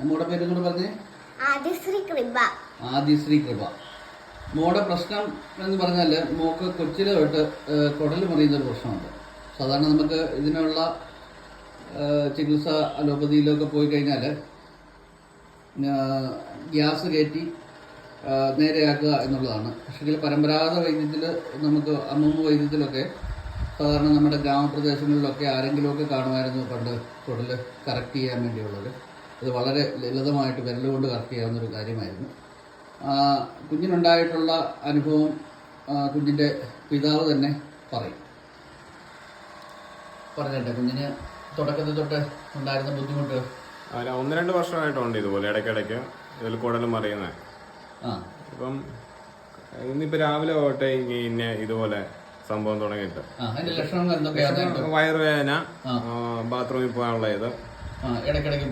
മോടെ പേരും കൂടെ പറഞ്ഞേ. ആദിശ്രീ കൃപ. മോടെ പ്രശ്നം എന്ന് പറഞ്ഞാൽ മോക്ക് കൊച്ചിലെ തൊട്ട് കുടൽ മുറിയുന്നൊരു പ്രശ്നമുണ്ട്. സാധാരണ നമുക്ക് ഇതിനുള്ള ചികിത്സ അലോപ്പതിയിലൊക്കെ പോയി കഴിഞ്ഞാൽ ഗ്യാസ് കയറ്റി നേരെയാക്കുക എന്നുള്ളതാണ്. പക്ഷേ പരമ്പരാഗത വൈദ്യത്തിൽ നമുക്ക് അമ്മൂമ്മ വൈദ്യത്തിലൊക്കെ സാധാരണ നമ്മുടെ ഗ്രാമപ്രദേശങ്ങളിലൊക്കെ ആരെങ്കിലുമൊക്കെ കാണുമായിരുന്നു പണ്ട് കുടൽ കറക്റ്റ് ചെയ്യാൻ വേണ്ടിയുള്ളത്. ഇത് വളരെ ലളിതമായിട്ട് വിരലുകൊണ്ട് കറക്റ്റ് ചെയ്യാവുന്നൊരു കാര്യമായിരുന്നു. കുഞ്ഞിനുണ്ടായിട്ടുള്ള അനുഭവം കുഞ്ഞിൻ്റെ പിതാവ് തന്നെ പറയും. പറഞ്ഞിട്ടെ കുഞ്ഞിന് തുടക്കത്തിൽ തൊട്ട് ഉണ്ടായിരുന്ന ബുദ്ധിമുട്ട്. 1-2 വർഷമായിട്ടുണ്ട് ഇതുപോലെ ഇടയ്ക്കിടയ്ക്ക് ഇതിൽ കുടൽ മറിയുന്നത്. ഇപ്പം ഇന്നിപ്പോൾ രാവിലെ തൊട്ടേ ഇങ്ങനെ ഇതുപോലെ സംഭവം തുടങ്ങിയിട്ട് വയറുവേദന, ബാത്റൂമിൽ പോകാനുള്ള ഇത്, ഇടയ്ക്കിടയ്ക്ക്